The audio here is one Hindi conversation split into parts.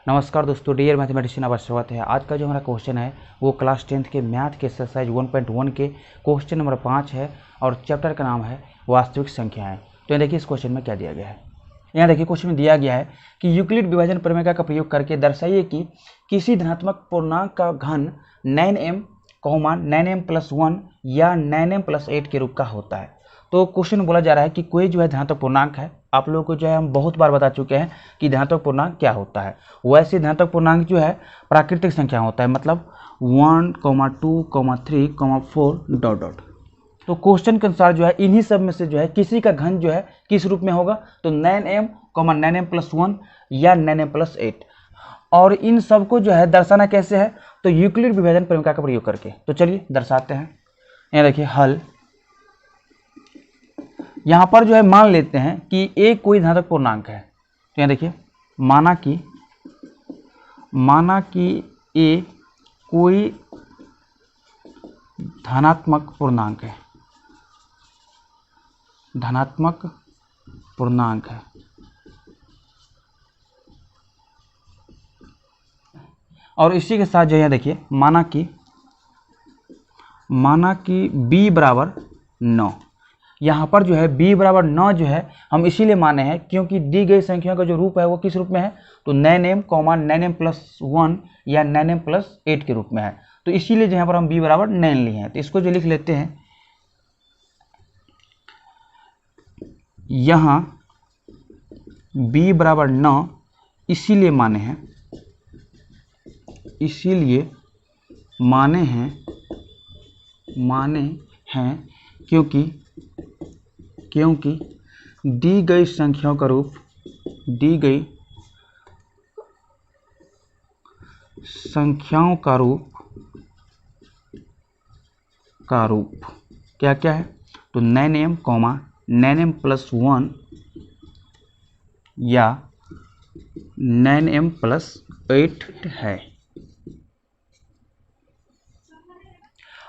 नमस्कार दोस्तों, डियर मैथमेटिशियन आपका स्वागत है। आज का जो हमारा क्वेश्चन है वो क्लास 10th के मैथ के एक्सरसाइज 1.1 के क्वेश्चन नंबर 5 है और चैप्टर का नाम है वास्तविक संख्याएं। तो यहाँ देखिए इस क्वेश्चन में क्या दिया गया है। यहाँ देखिए क्वेश्चन में दिया गया है कि यूक्लिड विभाजन प्रमेय का प्रयोग करके दर्शाइए कि किसी धनात्मक पूर्णांक का घन 9m, 9m+1 या 9m+8 के रूप का होता है। तो क्वेश्चन बोला जा रहा है कि कोई जो है धनात्मक पूर्णांक है। आप लोगों को जो है हम बहुत बार बता चुके हैं कि धनात्मक पूर्णांक क्या होता है। वैसे धनात्मक पूर्णांक जो है प्राकृतिक संख्या होता है, मतलब 1, 2, 3, 4 ... तो क्वेश्चन के अनुसार जो है इन्हीं सब में से जो है किसी का घन जो है किस रूप में होगा, तो 9m, 9m+1 या 9m+8। और इन सब को जो है दर्शाना कैसे है, तो यूक्लिड विभाजन प्रमेय का प्रयोग करके। तो चलिए दर्शाते हैं। यहाँ देखिए हल। यहाँ पर जो है मान लेते हैं कि a कोई धनात्मक पूर्णांक है। तो यहाँ देखिए माना कि a कोई धनात्मक पूर्णांक है, और इसी के साथ जो है देखिए माना कि b बराबर 9। यहाँ पर जो है b बराबर 9 जो है हम इसीलिए माने हैं क्योंकि दी गई संख्या का जो रूप है वो किस रूप में है, तो 9m, 9m+1 या 9m+8 के रूप में है। तो इसीलिए यहाँ पर हम b बराबर 9 लिए हैं। तो इसको जो लिख लेते हैं, यहाँ b बराबर 9 इसीलिए माने हैं क्योंकि दी गई संख्याओं का रूप क्या क्या है, तो 9m, 9m+1 या 9m+8 है।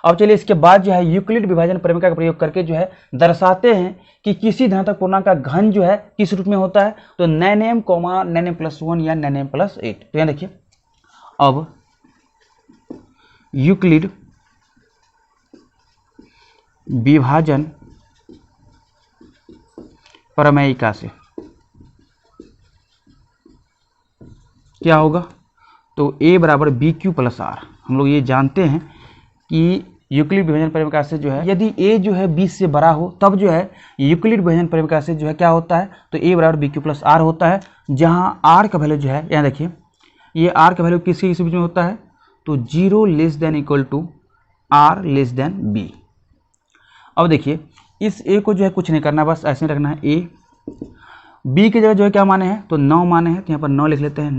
अब चलिए इसके बाद जो है यूक्लिड विभाजन प्रमेय का प्रयोग करके जो है दर्शाते हैं कि किसी धनात्मक पूर्णांक का घन जो है किस रूप में होता है, तो 9m, 9m+1 या 9m+8। तो यहाँ देखिए अब यूक्लिड विभाजन प्रमेयिका से क्या होगा, तो a बराबर BQ+R। हम लोग ये जानते हैं कि यूक्लिड विभाजन प्रमेय से जो है यदि a जो है 20 से बड़ा हो तब जो है यूक्लिड विभाजन प्रमेय से जो है क्या होता है, तो a बराबर BQ+R होता है। जहां r का वैल्यू जो है, यहाँ देखिए ये r का वैल्यू किसी बीच में होता है, तो 0 r b। अब देखिए इस a को जो है कुछ नहीं करना, बस ऐसे रखना है। a b की जगह जो है क्या माने हैं, तो 9 माने हैं। तो यहाँ पर 9 लिख लेते हैं,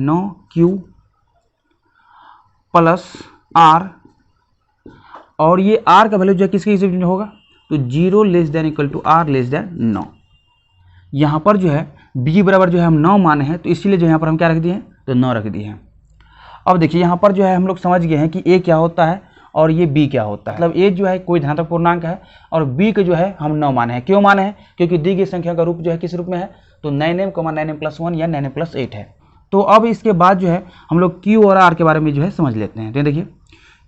9q+r। और ये r का वैल्यू जो है किसके बीच में होगा, तो 0 r 9। यहाँ पर जो है b बराबर जो है हम 9 माने हैं, तो इसीलिए जो यहाँ पर हम क्या रख दिए हैं, तो 9 रख दिए हैं। अब देखिए यहाँ पर जो है हम लोग समझ गए हैं कि a क्या होता है और ये b क्या होता है। मतलब a जो है कोई धनात्मक पूर्णांक है और b के जो है हम 9 माने हैं। क्यों माने हैं, क्योंकि दी गई संख्या का रूप जो है किस रूप में है, तो 9m, 9m+1 या 9m+8 है। तो अब इसके बाद जो है हम लोग q और r के बारे में जो है समझ लेते हैं। तो देखिए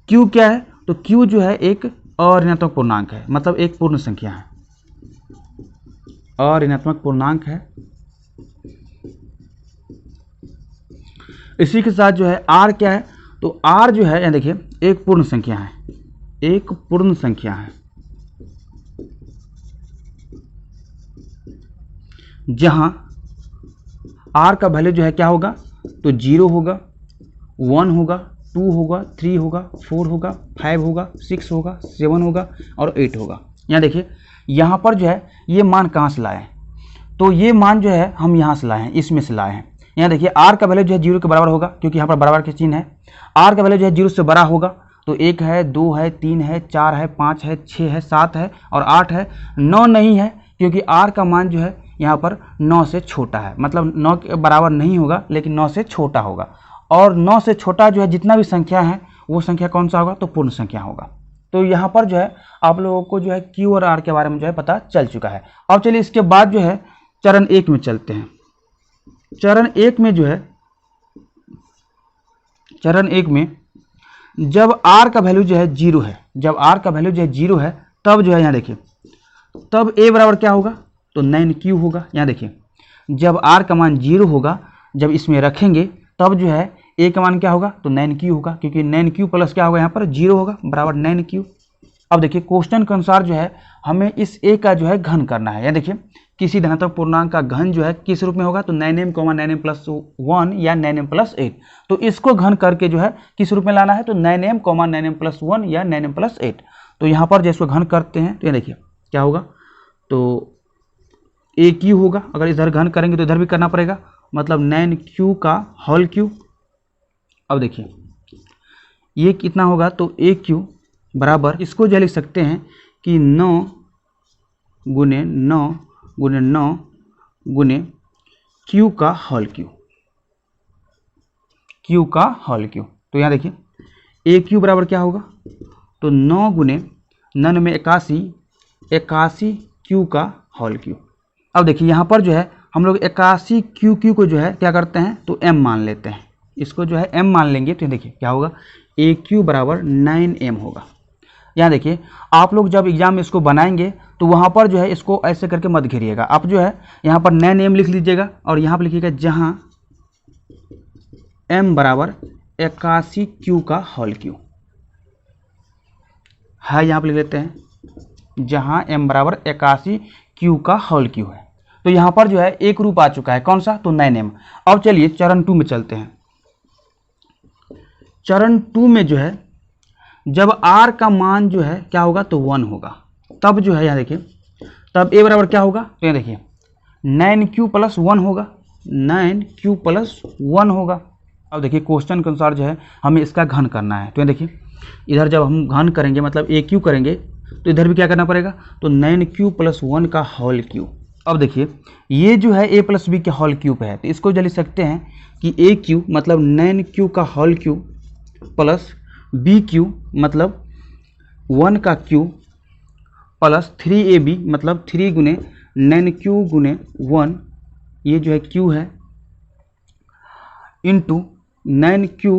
q क्या है, तो q जो है एक अऋणात्मक पूर्णांक है, मतलब एक पूर्ण संख्या है, अऋणात्मक पूर्णांक है। इसी के साथ जो है r क्या है, तो r जो है यहाँ देखिए एक पूर्ण संख्या है, जहां r का वैल्यू जो है क्या होगा, तो 0 होगा, 1 होगा, 2 होगा, 3 होगा, 4 होगा, 5 होगा, 6 होगा, 7 होगा और 8 होगा। यहाँ देखिए यहाँ पर जो है ये मान कहाँ से लाए हैं, तो ये मान जो है हम यहाँ से लाए हैं, इसमें से लाए हैं। यहाँ देखिए r का वैल्यू जो है 0 के बराबर होगा, क्योंकि यहाँ पर बराबर के चिन्ह है। r का वैल्यू जो है 0 से बड़ा होगा, तो 1 है, 2 है, 3 है, 4 है, 5 है, 6 है, 7 है और 8 है। 9 नहीं है, क्योंकि r का मान जो है यहाँ पर 9 से छोटा है, मतलब 9 के बराबर नहीं होगा लेकिन 9 से छोटा होगा। और 9 से छोटा जो है जितना भी संख्या है वो संख्या कौन सा होगा, तो पूर्ण संख्या होगा। तो यहाँ पर जो है आप लोगों को जो है क्यू और आर के बारे में जो है पता चल चुका है। अब चलिए इसके बाद जो है चरण 1 में चलते हैं। चरण 1 में जो है चरण 1 में जब r का वैल्यू जो है 0 है, जब r का वैल्यू जो है 0 है, तब जो है यहाँ देखिए, तब a बराबर क्या होगा, तो 9q होगा। यहाँ देखिए जब r का मान 0 होगा, जब इसमें रखेंगे तब जो है a का मान क्या होगा, तो 9q होगा, क्योंकि 9q प्लस क्या होगा यहाँ पर 0 होगा बराबर 9q। अब देखिए क्वेश्चन के अनुसार जो है हमें इस a का जो है घन करना है। यहाँ देखिए किसी धनात्मक पूर्णांक का घन जो है किस रूप में होगा, तो 9m 9m प्लस 1 या 9m प्लस 8। तो इसको घन करके जो है किस रूप में लाना है, तो 9m 9m प्लस 1 या 9m प्लस 8। तो यहाँ पर जैसे घन करते हैं तो ये देखिए क्या होगा, तो AQ होगा। अगर इधर घन करेंगे तो इधर भी करना पड़ेगा, मतलब 9q का होल क्यूब। अब देखिए ये कितना होगा, तो AQ बराबर, इसको जो लिख सकते हैं कि 9 गुने 9 गुने 9 गुने Q का होल क्यूब, Q का होल क्यूब। तो यहाँ देखिए AQ बराबर क्या होगा, तो 9 गुने 9 में 81, 81 Q का होल क्यूब। अब देखिए यहाँ पर जो है हम लोग 81 Q को जो है क्या करते हैं, तो m मान लेते हैं। इसको जो है m मान लेंगे तो देखिए क्या होगा, AQ बराबर 9m होगा। यहाँ देखिए आप लोग जब एग्जाम में इसको बनाएंगे तो वहाँ पर जो है इसको ऐसे करके मत घेरिएगा, आप जो है यहाँ पर 9m लिख लीजिएगा और यहाँ पर लिखिएगा जहाँ m बराबर 81 Q का होल क्यूब है। यहाँ पर लिख लेते हैं जहाँ m बराबर 81 Q का होल क्यूब है। तो यहाँ पर जो है एक रूप आ चुका है, कौन सा, तो 9m। अब चलिए चरण 2 में चलते हैं। चरण 2 में जो है जब r का मान जो है क्या होगा, तो 1 होगा, तब जो है यहाँ देखिए तब a बराबर क्या होगा, तो यहाँ देखिए 9q प्लस 1 होगा, 9q प्लस 1 होगा। अब देखिए क्वेश्चन के अनुसार जो है हमें इसका घन करना है। तो यहाँ देखिए इधर जब हम घन करेंगे मतलब AQ करेंगे तो इधर भी क्या करना पड़ेगा, तो 9q प्लस 1 का होल क्यूब। अब देखिए ये जो है a प्लस b के होल क्यूब है, तो इसको जो लिख सकते हैं कि AQ मतलब 9q का होल क्यूब प्लस BQ मतलब 1 का क्यूब प्लस 3AB मतलब 3 गुने 9q गुने 1, ये जो है q है, इंटू 9q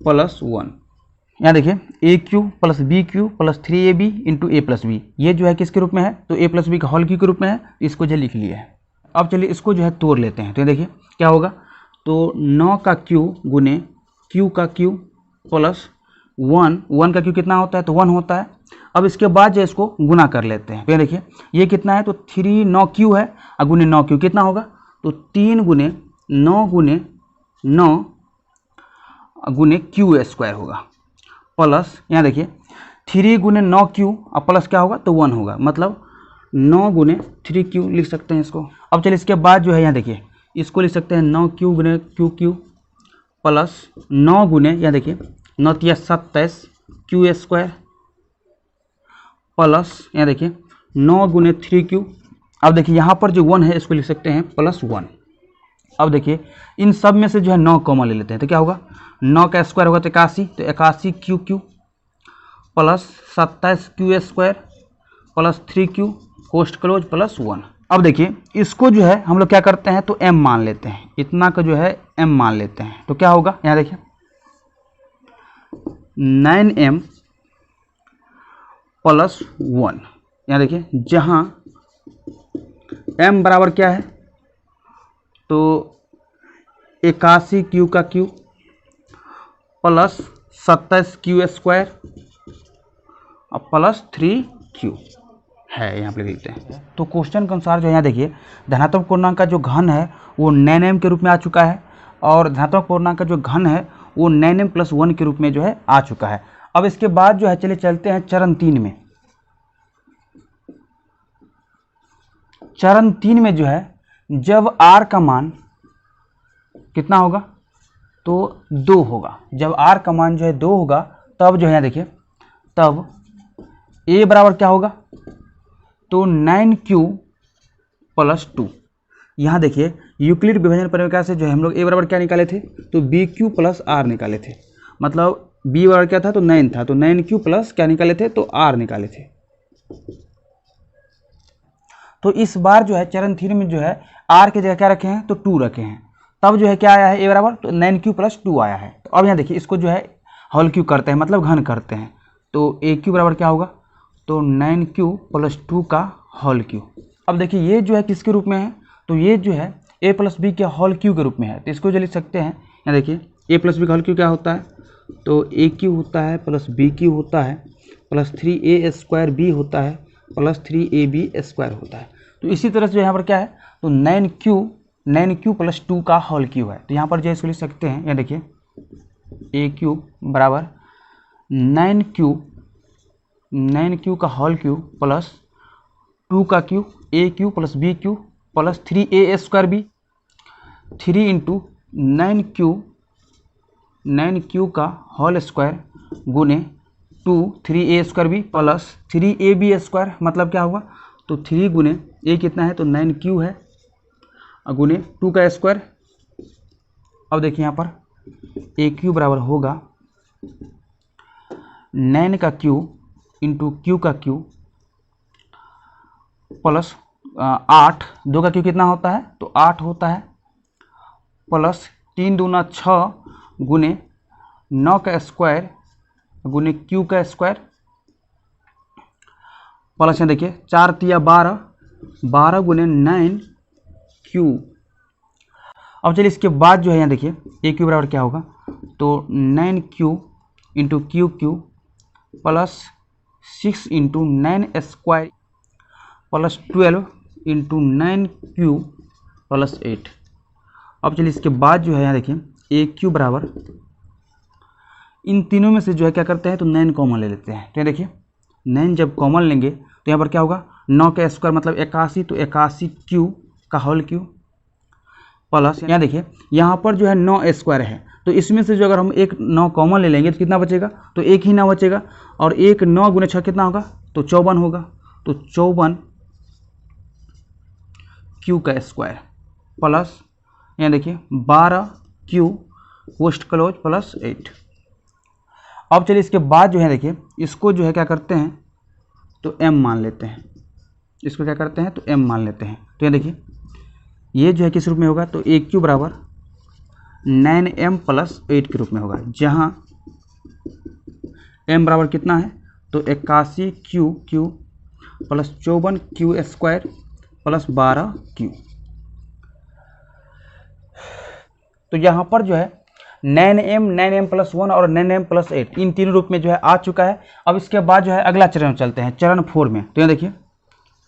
प्लस 1। यहाँ देखिए AQ plus BQ plus 3AB into A plus B, ये जो है किसके रूप में है, तो A प्लस बी का होल क्यूब के रूप में है, इसको जो लिख लिया है। अब चलिए इसको जो है तोड़ लेते हैं। तो ये देखिए क्या होगा, तो 9 का क्यूब गुने q का क्यूब प्लस 1 का क्यूब कितना होता है, तो 1 होता है। अब इसके बाद जो इसको गुना कर लेते हैं। तो ये देखिए ये कितना है, तो 3 9q है और गुने 9q कितना होगा, तो 3 गुने 9 गुने 9 गुने q स्क्वायर होगा, प्लस यहाँ देखिए 3 गुने 9q और प्लस क्या होगा, तो 1 होगा, मतलब 9 गुने 3q लिख सकते हैं इसको। अब चलिए इसके बाद जो है यहाँ देखिए इसको लिख सकते हैं 9q गुने q प्लस 9 गुने, यहाँ देखिए 9 तिया 27 q स्क्वायर प्लस यहाँ देखिए 9 गुने 3q। अब देखिए यहाँ पर जो 1 है इसको लिख सकते हैं प्लस 1। अब देखिए इन सब में से जो है 9 कॉमन ले लेते हैं, तो क्या होगा, 9 का स्क्वायर होगा तो 81, तो 81 q plus 27 q square plus 3q कोष्ठ क्लोज प्लस 1। अब देखिए इसको जो है हम लोग क्या करते हैं, तो m मान लेते हैं, इतना का जो है m मान लेते हैं। तो क्या होगा, यहाँ देखिए 9m प्लस 1, यहाँ देखिए जहाँ m बराबर क्या है, तो 81 q का क्यूब प्लस 27 q स्क्वायर और प्लस 3q है, यहाँ पे लिखते हैं। तो क्वेश्चन के अनुसार जो है यहाँ देखिए धनात्मक पूर्णांक का जो घन है वो 9m के रूप में आ चुका है और धनात्मक पूर्णांक का जो घन है वो 9m प्लस 1 के रूप में जो है आ चुका है। अब इसके बाद जो है चलिए चलते हैं चरण 3 में। चरण 3 में जो है जब r का मान कितना होगा, तो 2 होगा, जब r का मान जो है 2 होगा तब जो है यहाँ देखिए तब a बराबर क्या होगा, तो 9q प्लस 2। यहाँ देखिए यूक्लिड विभाजन परिवेश से जो है हम लोग a बराबर क्या निकाले थे, तो bq प्लस r निकाले थे, मतलब b बराबर क्या था, तो 9 था, तो 9q प्लस क्या निकाले थे, तो r निकाले थे। तो इस बार जो है चरण 3 में जो है r की जगह क्या रखे हैं, तो 2 रखे हैं। तब जो है क्या आया है ए बराबर, तो 9q प्लस 2 आया है। तो अब यहाँ देखिए इसको जो है होल क्यू करते हैं, मतलब घन करते हैं, तो ए क्यू बराबर क्या होगा, तो 9q प्लस 2 का होल क्यू। अब देखिए ये जो है किसके रूप में है, तो ये जो है a प्लस बी के होल क्यू के रूप में है। तो इसको जो लिख सकते हैं, यहाँ देखिए a प्लस बी का होल क्यू क्या होता है, तो ए क्यू होता है प्लस बी क्यू होता है प्लस 3a स्क्वायर बी होता है प्लस 3ab स्क्वायर होता है। तो इसी तरह से यहाँ पर क्या है, तो 9q प्लस 2 का होल क्यू है। तो यहाँ पर जो इसको लिख सकते हैं, यहाँ देखिए ए क्यू बराबर 9q का होल क्यू प्लस 2 का Q, A Q plus B Q plus 3a square B, 3 into 9q का होल स्क्वायर गुने 2 3a square B plus 3ab square, मतलब क्या हुआ, तो 3 गुने a कितना है, तो 9q है गुने 2 का स्क्वायर। अब देखिए यहाँ पर ए क्यू बराबर होगा 9 का क्यू इंटू क्यू का क्यू प्लस 8, 2 का क्यू कितना होता है, तो 8 होता है प्लस 3 दूना 6 गुने 9 का स्क्वायर गुने क्यू का स्क्वायर प्लस यहाँ देखिए 4 तिया 12, 12 गुने 9q। अब चलिए इसके बाद जो है यहाँ देखिए ए क्यू बराबर क्या होगा, तो 9q into Q Q plus 6 into 9 square plus 12 into 9q plus 8। अब चलिए इसके बाद जो है यहाँ देखिए ए क्यू बराबर, इन तीनों में से जो है क्या करते हैं, तो 9 कॉमन ले लेते हैं। तो यहाँ देखिए 9 जब कॉमन लेंगे तो यहाँ पर क्या होगा, 9 का स्क्वायर मतलब 81, तो 81q का होल क्यू प्लस यहाँ देखिए यहाँ पर जो है 9 स्क्वायर है, तो इसमें से जो अगर हम एक 9 कॉमन ले लेंगे तो कितना बचेगा, तो एक ही 9 बचेगा, और एक 9 गुने 6 कितना होगा, तो 54 होगा, तो 54q का स्क्वायर प्लस यहाँ देखिए 12q पोस्ट क्लोज प्लस 8। अब चलिए इसके बाद जो है देखिए इसको जो है क्या करते हैं, तो m मान लेते हैं, इसको क्या करते हैं, तो m मान लेते हैं। तो यहाँ देखिए ये जो है किस रूप में होगा, तो ए क्यू बराबर 9m प्लस 8 के रूप में होगा, जहाँ m बराबर कितना है, तो 81q plus 54q square plus 12q। तो यहाँ पर जो है 9m प्लस 1 और 9m प्लस 8 इन तीनों रूप में जो है आ चुका है। अब इसके बाद जो है अगला चरण चलते हैं, चरण 4 में। तो यहाँ देखिए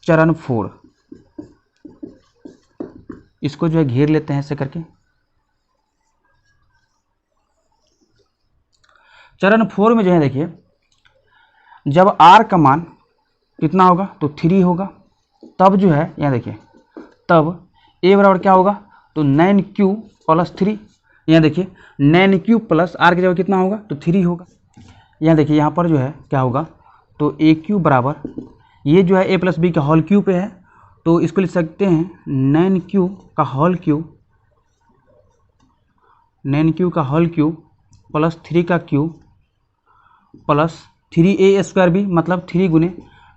चरण 4, इसको जो है घेर लेते हैं ऐसे करके। चरण 4 में जो है देखिए जब r का मान कितना होगा, तो 3 होगा, तब जो है यहाँ देखिए तब a बराबर क्या होगा, तो 9q प्लस 3। यहाँ देखिए 9q प्लस r की जगह कितना होगा, तो 3 होगा। यहाँ देखिए यहाँ पर जो है क्या होगा, तो ए क्यू बराबर, ये जो है a प्लस बी का होल क्यू पे है, तो इसको लिख सकते हैं 9q का होल क्यू, 9q का होल क्यू प्लस 3 का Q plus 3a square B, मतलब 3 गुने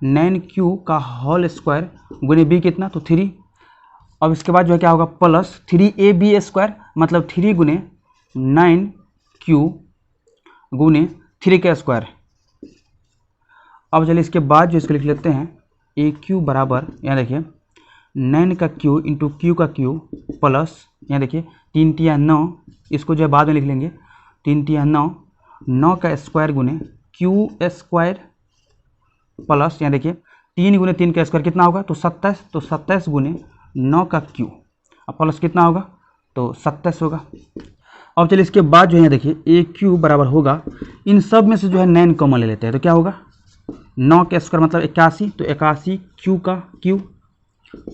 9q का होल स्क्वायर गुने b कितना, तो 3। अब इसके बाद जो है क्या होगा, प्लस 3ab स्क्वायर, मतलब 3 गुने 9q गुने 3 का स्क्वायर। अब चलिए इसके बाद जो इसको लिख लेते हैं ए क्यू बराबर, यहाँ देखिए 9 का क्यू इंटू क्यू का क्यू प्लस यहाँ देखिए 3 तिया 9, इसको जो है बाद में लिख लेंगे, 3 तिया 9, 9 का स्क्वायर गुने क्यू स्क्वायर प्लस यहाँ देखिए 3 गुने 3 का स्क्वायर कितना होगा, तो 27, तो 27 गुने 9 का क्यू, अब प्लस कितना होगा, तो 27 होगा। अब चलिए इसके बाद जो है देखिए ए क्यू बराबर होगा, इन सब में से जो है 9 कॉमन ले लेते हैं, तो क्या होगा, 9 का स्क्वायर मतलब 81, तो 81 क्यू का क्यू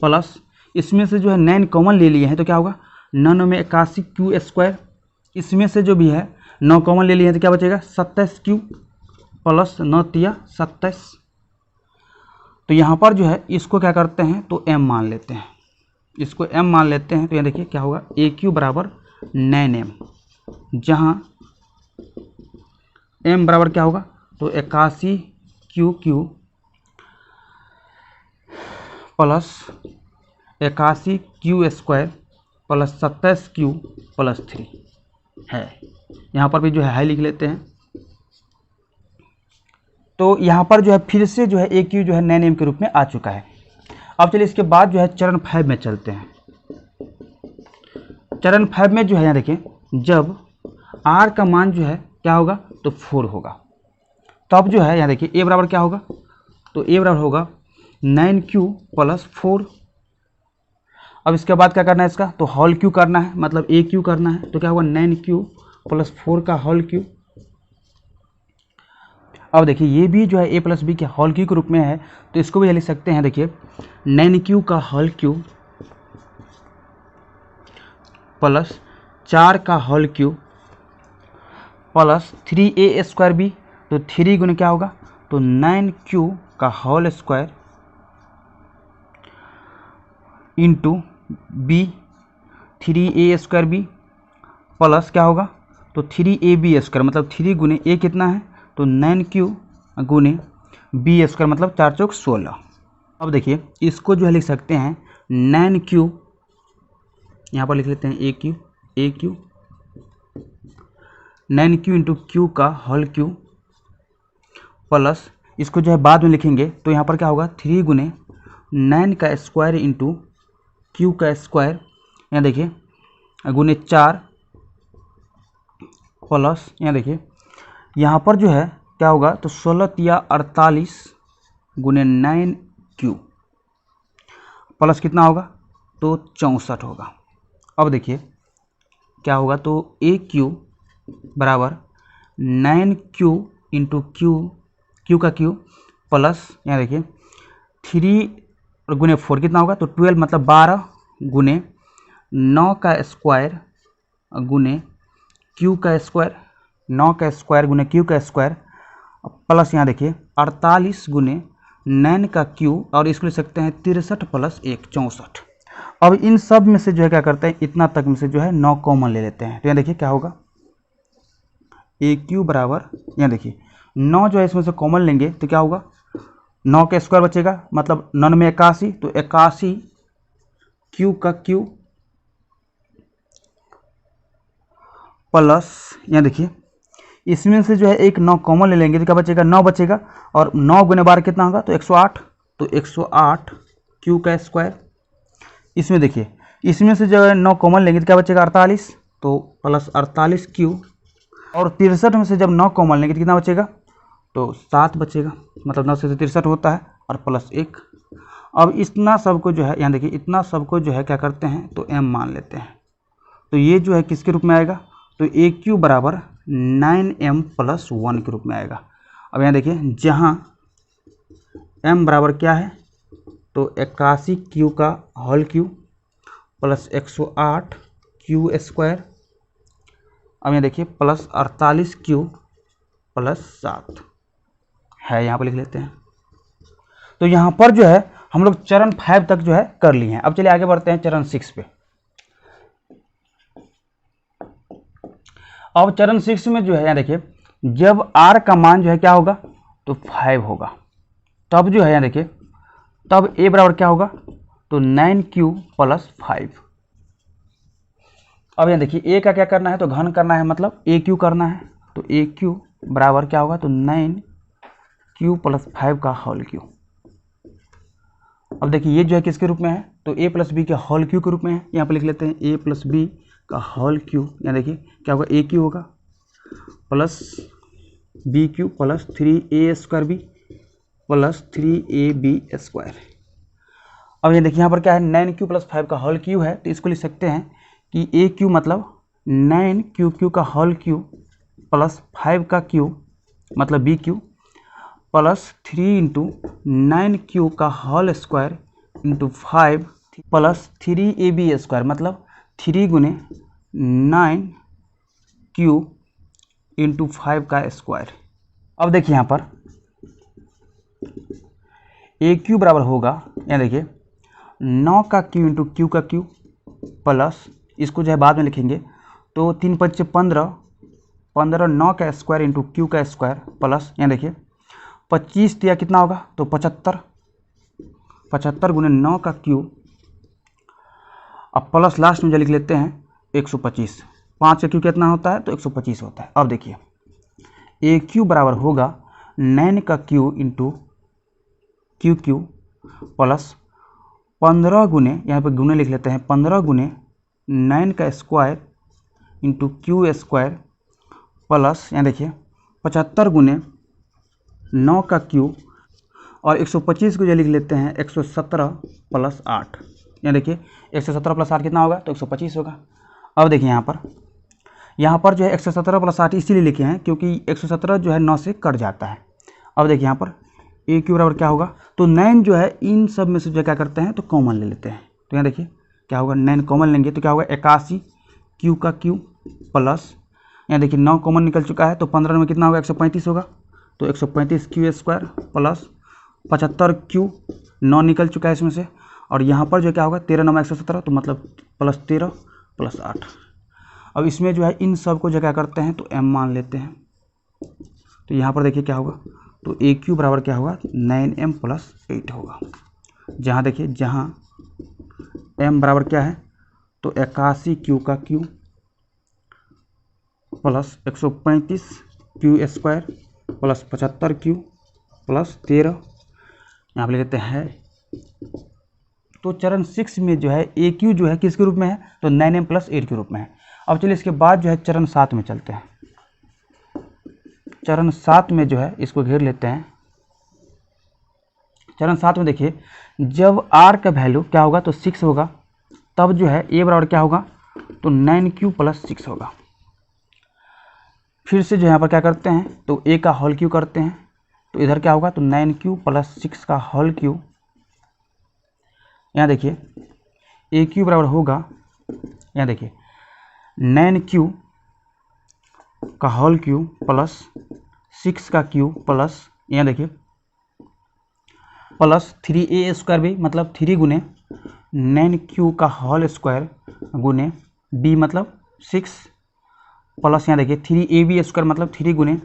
प्लस इसमें से जो है 9 कॉमन ले लिए हैं, तो क्या होगा, 9 में 81 क्यू स्क्वायर, इसमें से जो भी है 9 कॉमन ले लिए हैं, तो क्या बचेगा, 27 क्यू प्लस 9 तिया 27। तो यहाँ पर जो है इसको क्या करते हैं, तो m मान लेते हैं, इसको m मान लेते हैं। तो यहाँ देखिए क्या होगा, ए क्यू बराबर 9m, जहाँ m बराबर क्या होगा, तो 81 Q Q plus 81 Q square plus 27Q plus 3 है। यहाँ पर भी जो है हाई लिख लेते हैं। तो यहाँ पर जो है फिर से जो है AQ जो है 9m के रूप में आ चुका है। अब चलिए इसके बाद जो है चरण 5 में चलते हैं। चरण 5 में जो है यहाँ देखिए, जब R का मान जो है क्या होगा, तो 4 होगा, तब जो है यहाँ देखिए A बराबर क्या होगा, तो A बराबर होगा 9Q प्लस 4। अब इसके बाद क्या करना है इसका, तो होल क्यू करना है, मतलब AQ करना है। तो क्या होगा 9Q प्लस 4 का होल क्यू। अब देखिए ये भी जो है A प्लस बी के होल क्यू के रूप में है, तो इसको भी लिख सकते हैं। देखिए 9Q का होल क्यू प्लस 4 का whole cube plus 3A square B. तो 3 गुने क्या होगा, तो 9Q का whole square into B 3A square B plus क्या होगा, तो 3AB स्क्वायर, मतलब 3 गुने A कितना है, तो 9Q गुने बी स्क्वायर, मतलब 4 चौक 16। अब देखिए इसको जो है लिख सकते हैं 9Q, यहाँ पर लिख लेते हैं AQ 9Q इंटू Q का होल क्यू प्लस इसको जो है बाद में लिखेंगे, तो यहाँ पर क्या होगा 3 गुने 9 का स्क्वायर इंटू Q का स्क्वायर, यहाँ देखिए गुने 4 प्लस यहाँ देखिए यहाँ पर जो है क्या होगा, तो 16 या 48 गुने 9Q प्लस कितना होगा, तो 64 होगा। अब देखिए क्या होगा, तो AQ बराबर 9Q इंटू Q का Q प्लस यहाँ देखिए 3 और गुने 4 कितना होगा, तो 12, मतलब 12 गुने 9 का स्क्वायर गुने Q का स्क्वायर, 9 का स्क्वायर गुने Q का स्क्वायर प्लस यहाँ देखिए 48 गुने 9 का Q, और इसको लिख सकते हैं 63 प्लस 1 64। अब इन सब में से जो है क्या करते हैं, इतना तक में से जो है 9 कॉमन ले लेते हैं। तो यहाँ देखिए क्या होगा, AQ बराबर यहाँ देखिए 9 जो है इसमें से कॉमन लेंगे तो क्या होगा, 9 का स्क्वायर बचेगा, मतलब 9 में 81, तो 81 Q का Q प्लस यहाँ देखिए इसमें से जो है एक 9 कॉमन ले लेंगे तो क्या बचेगा, 9 बचेगा, और 9 गुने 12 कितना होगा, तो 108, तो 108 Q का स्क्वायर। इसमें देखिए इसमें से जो है 9 कॉमन लेंगे तो क्या बचेगा 48, तो प्लस 48 Q, और 63 में से जब 9 कॉमन लेंगे तो कितना बचेगा, तो 7 बचेगा, मतलब 9 से 63 होता है, और प्लस 1। अब इतना सबको जो है यहाँ देखिए इतना सबको जो है क्या करते हैं, तो m मान लेते हैं। तो ये जो है किसके रूप में आएगा, तो AQ बराबर 9m प्लस 1 के रूप में आएगा। अब यहाँ देखिए जहाँ m बराबर क्या है, तो 81 Q का whole cube plus 108 Q square, अब यहाँ देखिए प्लस 48 Q प्लस 7 है, यहाँ पर लिख लेते हैं। तो यहाँ पर जो है हम लोग चरण 5 तक जो है कर लिए हैं। अब चलिए आगे बढ़ते हैं चरण 6 पे। अब चरण 6 में जो है यहाँ देखिए जब R का मान जो है क्या होगा, तो 5 होगा, तब जो है यहाँ देखिए तब A बराबर क्या होगा, तो 9Q प्लस 5। अब यहाँ देखिए A का क्या करना है, तो घन करना है, मतलब AQ करना है। तो AQ बराबर क्या होगा, तो 9Q प्लस 5 का होल क्यू। अब देखिए ये जो है किसके रूप में है, तो A प्लस बी के होल क्यू के रूप में है। यहाँ पर लिख लेते हैं A प्लस बी का होल क्यू। यहाँ देखिए क्या होगा, AQ होगा plus BQ plus 3A square B plus 3AB square. अब ये देखिए यहाँ पर क्या है, 9Q प्लस 5 का होल क्यू है, तो इसको लिख सकते हैं कि AQ मतलब 9QQ का होल क्यू प्लस 5 का क्यू, मतलब BQ प्लस 3 इंटू 9Q का whole square into 5 plus 3AB square, मतलब 3 गुने 9Q इंटू 5 का स्क्वायर। अब देखिए यहाँ पर AQ बराबर होगा, यहाँ देखिए 9 का Q इंटू Q का Q प्लस इसको जो है बाद में लिखेंगे, तो 3 5 15 15 9 का स्क्वायर इंटू Q का स्क्वायर प्लस यहाँ देखिए 25 दिया कितना होगा, तो 75 गुने 9 का Q। अब प्लस लास्ट में जो लिख लेते हैं 125, 5 का क्यू कितना होता है तो 125 होता है। अब देखिए ए क्यू बराबर होगा 9 का Q into Q Q plus 15 गुने, यहाँ पर गुने लिख लेते हैं, 15 गुने 9 का square into Q square plus यहाँ देखिए 75 गुने 9 का क्यू और 125 को जो लिख लेते हैं 117 प्लस 8। यहाँ देखिए 117 प्लस 8 कितना होगा तो 125 होगा। अब देखिए यहाँ पर जो है 117 प्लस 8 इसीलिए लिखे हैं क्योंकि 117 जो है 9 से कट जाता है। अब देखिए यहाँ पर ए क्यू बराबर क्या होगा तो 9 जो है इन सब में से जो क्या करते हैं तो कॉमन ले लेते हैं। तो यहाँ देखिए क्या होगा 9 कॉमन लेंगे तो क्या होगा 81 क्यू का क्यू प्लस यहाँ देखिए 9 कॉमन निकल चुका है तो 15 में कितना होगा 135 होगा तो 135 क्यू स्क्वायर प्लस 75 क्यू 9 निकल चुका है इसमें से और यहाँ पर जो क्या होगा 13 9 117 तो मतलब प्लस 13 प्लस 8। अब इसमें जो है इन सब को जो क्या करते हैं तो m मान लेते हैं। तो यहाँ पर देखिए क्या होगा तो ए क्यू बराबर क्या होगा 9m प्लस 8 होगा। जहाँ देखिए जहाँ m बराबर क्या है तो 81 क्यू का Q plus 135 Q square plus 75 Q plus 13 यहाँ पर लिख लेते हैं। तो चरण 6 में जो है ए क्यू जो है किसके रूप में है तो 9m प्लस 8 के रूप में है। अब चलिए इसके बाद जो है चरण 7 में चलते हैं। चरण 7 में जो है इसको घेर लेते हैं। चरण 7 में देखिए जब r का वैल्यू क्या होगा तो 6 होगा तब जो है a बराबर क्या होगा तो 9q प्लस 6 होगा। फिर से जो यहाँ पर क्या करते हैं तो a का होल क्यू करते हैं तो इधर क्या होगा तो 9q प्लस 6 का होल क्यू। यहाँ देखिए ए क्यू बराबर होगा यहाँ देखिए 9q का होल क्यू प्लस 6 का क्यू प्लस यहाँ देखिए प्लस 3a स्क्वायर भी मतलब 3 गुने 9q का होल स्क्वायर गुने b मतलब 6 प्लस यहाँ देखिए 3ab स्क्वायर मतलब 3 गुने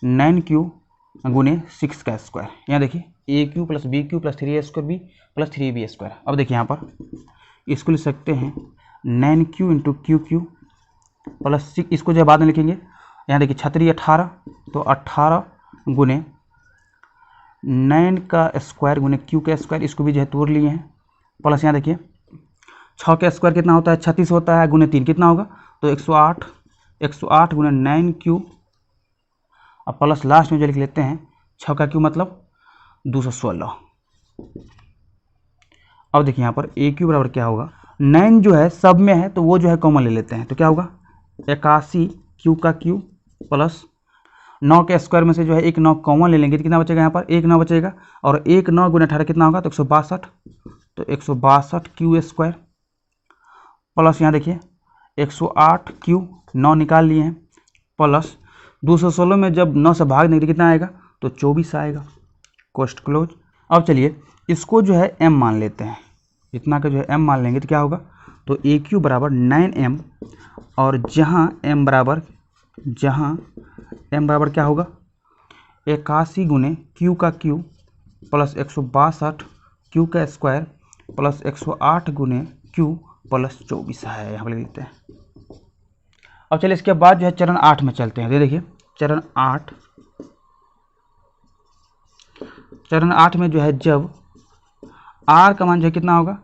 9q गुने 6 का स्क्वायर। यहाँ देखिए A Q plus B Q plus 3a square B plus 3b square. अब देखिए यहाँ पर इसको लिख सकते हैं 9q into Q Q plus 6, इसको जो बाद में लिखेंगे यहाँ देखिए 6 18 तो 18 गुने 9 का स्क्वायर गुने क्यू का स्क्वायर, इसको भी जो है तोड़ लिए हैं प्लस यहाँ देखिए 6 का स्क्वायर कितना होता है 36 होता है गुने 3 कितना होगा तो 108 गुने 9q और प्लस लास्ट में जो लिख लेते हैं 6 का क्यू मतलब 216। अब देखिए यहाँ पर ए क्यू बराबर क्या होगा 9 जो है सब में है तो वो जो है कॉमन ले लेते हैं तो क्या होगा 81 क्यू का क्यू प्लस 9 के स्क्वायर में से जो है एक 9 कॉमन ले लेंगे तो कितना बचेगा यहाँ पर एक 9 बचेगा और एक 9 गुना 18 कितना होगा तो 162 तो 162 क्यू स्क्वायर प्लस यहाँ देखिए 108 क्यू 9 निकाल लिए हैं प्लस 216 में जब 9 से भाग देंगे कितना आएगा तो 24 आएगा। Cost close. अब चलिए इसको जो है m मान लेते हैं, इतना का जो है m मान लेंगे तो क्या होगा तो ए क्यू बराबर 9m और जहाँ m बराबर क्या होगा 81 गुने क्यू का क्यू प्लस 162 क्यू का स्क्वायर प्लस 108 गुने क्यू प्लस 24 है, यहाँ पर लिख देते हैं। अब चलिए इसके बाद जो है चरण 8 में चलते हैं। देखिए चरण 8 में जो है जब r का मान जो है कितना होगा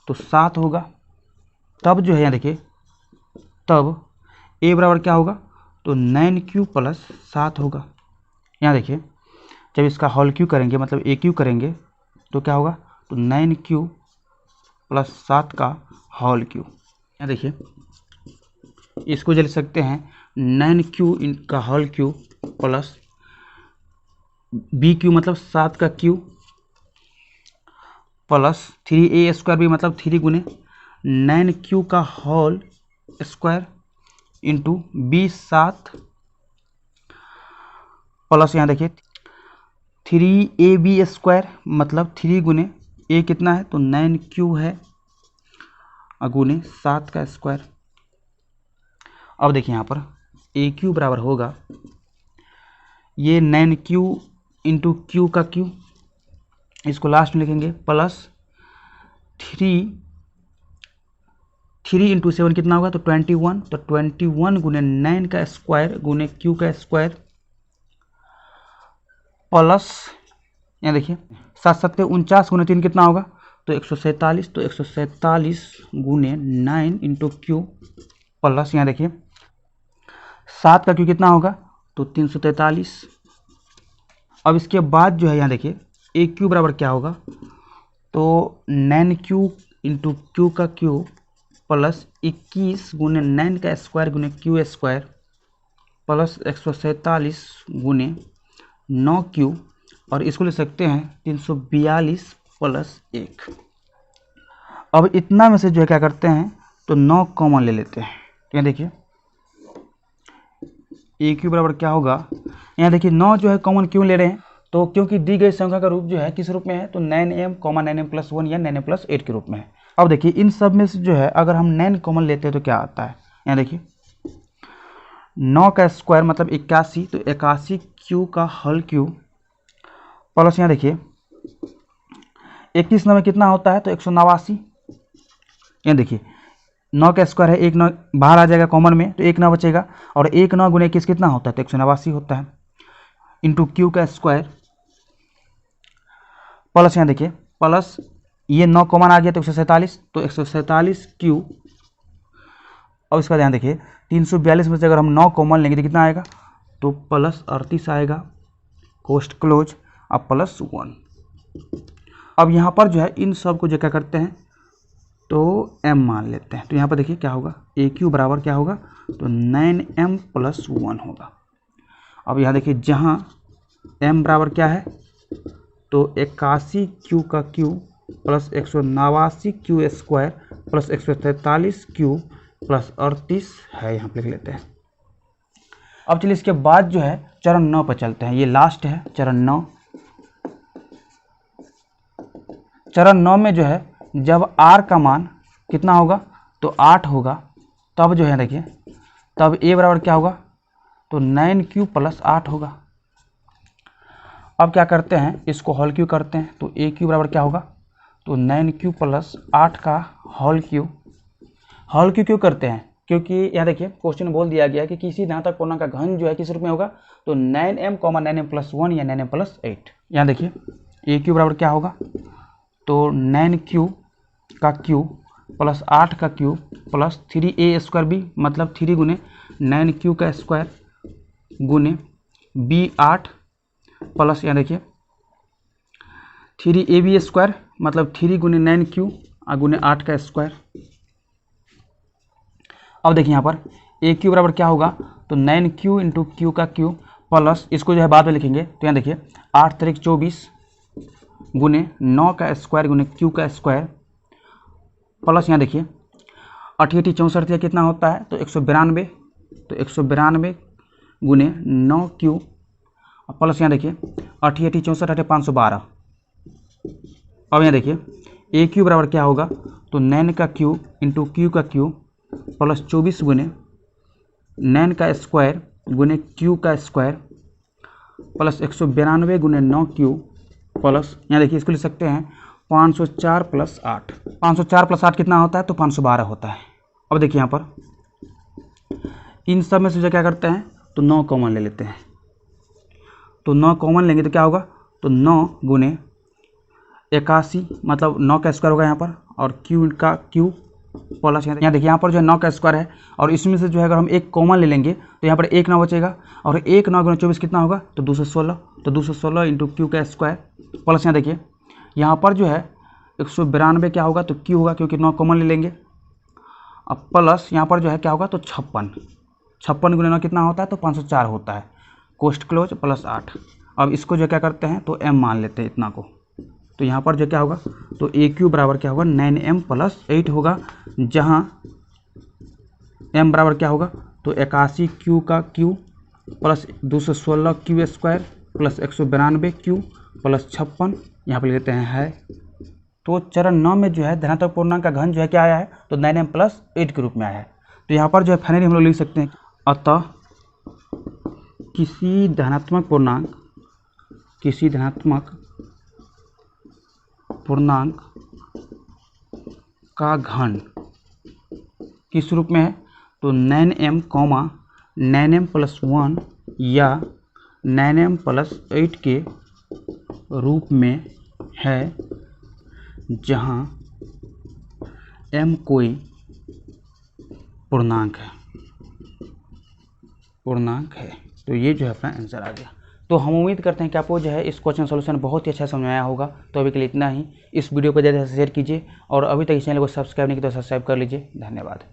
तो 7 होगा तब जो है यहाँ देखिए तब a बराबर क्या होगा तो 9q प्लस 7 होगा। यहाँ देखिए जब इसका होल क्यू करेंगे मतलब ए क्यू करेंगे तो क्या होगा तो 9q प्लस 7 का होल क्यू। यहाँ देखिए इसको जो लिख सकते हैं 9q का whole cube plus B cube मतलब 7 का क्यू प्लस 3a स्क्वायर भी मतलब 3 गुने 9q का whole square into B 7 plus यहाँ देखिए 3ab स्क्वायर मतलब 3 गुने a कितना है तो 9q है गुने 7 का स्क्वायर। अब देखिए यहाँ पर ए क्यू बराबर होगा ये 9q इंटू क्यू का क्यू, इसको लास्ट में लिखेंगे प्लस 3 3 इंटू 7 कितना होगा, तो 21, तो 21 गुने 9 का स्क्वायर गुने क्यू का स्क्वायर प्लस, यहाँ देखिए 7 7 49 गुने 3 कितना होगा, तो 147, तो 147 गुने 9 इंटू क्यू प्लस, यहाँ देखिए 7 का क्यू कितना होगा, तो 343। अब इसके बाद जो है यहाँ देखिए ए क्यू बराबर क्या होगा, तो 9 क्यू इंटू क्यू का क्यू प्लस 21 गुने 9 का स्क्वायर गुने क्यू स्क्वायर प्लस 147 गुने 9 क्यू, और इसको ले सकते हैं 342 प्लस 1। अब इतना में से जो है क्या करते हैं, तो 9 कॉमन ले लेते हैं। तो यहाँ देखिए ए क्यू बराबर क्या होगा, यहाँ देखिए 9 जो है कॉमन क्यों ले रहे हैं, तो क्योंकि दी गई संख्या का रूप जो है किस रूप में है, तो 9m, 9m प्लस 1 या 9m प्लस 8 के रूप में है। अब देखिए इन सब में से जो है अगर हम 9 कॉमन लेते हैं तो क्या आता है, यहाँ देखिए 9 का स्क्वायर मतलब 81, तो 81 क्यू का होल क्यू प्लस, यहाँ देखिए 21 9 में कितना होता है, तो 189। यहाँ देखिए 9 का स्क्वायर है, 1 9 बाहर आ जाएगा कॉमन में, तो 1 9 बचेगा, और 1 9 गुने 21 कितना होता है, तो 189 होता है, इंटू क्यू का स्क्वायर प्लस, यहाँ देखिए प्लस ये 9 कॉमन आ गया तो 147, तो 147 क्यू। अब इसका ध्यान देखिए 342 में से अगर हम 9 कॉमन लेंगे तो कितना आएगा, तो प्लस 38 आएगा, कोस्ट क्लोज, अब प्लस 1। अब यहाँ पर जो है इन सब को जो क्या करते हैं, तो m मान लेते हैं। तो यहाँ पर देखिए क्या होगा, ए क्यू बराबर क्या होगा, तो 9m प्लस 1 होगा। अब यहाँ देखिए जहाँ m बराबर क्या है, तो 81 क्यू का Q plus 189 Q square plus 143 Q plus 38 है, यहाँ पे लिख लेते हैं। अब चलिए इसके बाद जो है चरण 9 पर चलते हैं, ये लास्ट है चरण 9। चरण 9 में जो है जब r का मान कितना होगा, तो 8 होगा, तब जो है देखिए तब a बराबर क्या होगा, तो 9q प्लस 8 होगा। अब क्या करते हैं, इसको होल क्यू करते हैं, तो ए क्यू बराबर क्या होगा, तो 9q प्लस 8 का होल क्यू। होल क्यू क्यों करते हैं, क्योंकि यहाँ देखिए क्वेश्चन बोल दिया गया कि किसी धनात्मक पूर्णांक का घन जो है किस रूप में होगा, तो 9m, 9m प्लस 1 या 9m प्लस 8। यहाँ देखिए ए क्यू बराबर क्या होगा, तो 9q का क्यू प्लस 8 का Q plus 3a square B, मतलब 3 गुने 9q का स्क्वायर गुने b 8 प्लस, यहाँ देखिए 3ab स्क्वायर मतलब 3 गुने 9q गुने 8 का स्क्वायर। अब देखिए यहाँ पर ए क्यू बराबर क्या होगा, तो 9q इंटू क्यू का क्यू प्लस, इसको जो है बाद में लिखेंगे, तो यहाँ देखिए 8 तारीख 24 गुने 9 का स्क्वायर गुने क्यू का स्क्वायर प्लस, यहाँ देखिए 8 8 64 या कितना होता है, तो 192, तो 192 गुने 9q प्लस, यहाँ देखिए 8 8 64 8 512। अब यहाँ देखिए ए क्यू बराबर क्या होगा, तो 9 का क्यू इंटू क्यू का क्यू प्लस 24 गुने 9 का स्क्वायर गुने क्यू का स्क्वायर प्लस 192 गुने 9q प्लस, यहाँ देखिए इसको लिख सकते हैं 504 प्लस 8। 504 प्लस 8 कितना होता है, तो 512 होता है। अब देखिए यहाँ पर इन सब में से जो क्या करते हैं, तो 9 कॉमन ले लेते हैं, तो 9 कॉमन लेंगे तो क्या होगा, तो 9 गुने 81 मतलब 9 का स्क्वायर होगा यहाँ पर, और क्यू का क्यू प्लस, यहाँ देखिए यहाँ पर जो है 9 का स्क्वायर है, और इसमें से जो है अगर हम एक कॉमन ले लेंगे तो यहाँ पर 1 9 बचेगा, और 1 9 गुना 24 कितना होगा, तो 216, तो 216 इंटू क्यू का स्क्वायर प्लस, यहाँ देखिए यहाँ पर जो है 192 क्या होगा, तो क्यू होगा क्योंकि 9 कॉमन ले लेंगे, अब प्लस यहाँ पर जो है क्या होगा, तो 56 गुना 9 कितना होता है, तो 504 होता है, कोस्ट क्लोज प्लस 8। अब इसको जो क्या करते हैं, तो m मान लेते हैं इतना को, तो यहाँ पर जो क्या होगा, तो ए क्यू बराबर क्या होगा, 9m प्लस 8 होगा, जहाँ m बराबर क्या होगा, तो 81 क्यू का Q plus 216 Q square plus 192 Q plus 56, यहाँ पर लेते हैं। तो चरण 9 में जो है धनात्मक पूर्णांक का घन जो है क्या आया है, तो 9m प्लस 8 के रूप में आया है। तो यहाँ पर जो है फाइनली हम लोग लिख सकते हैं, अतः किसी धनात्मक पूर्णांक का घन किस रूप में है, तो 9m कॉमा 9m+1 या 9m+8 के रूप में है, जहां m कोई पूर्णांक है। तो ये जो है अपना आंसर आ गया। तो हम उम्मीद करते हैं कि आपको जो है इस क्वेश्चन सोल्यूशन बहुत ही अच्छा समझ में आया होगा। तो अभी के लिए इतना ही। इस वीडियो को ज़्यादा से शेयर कीजिए और अभी तक इस चैनल को सब्सक्राइब नहीं किया तो सब्सक्राइब कर लीजिए। धन्यवाद।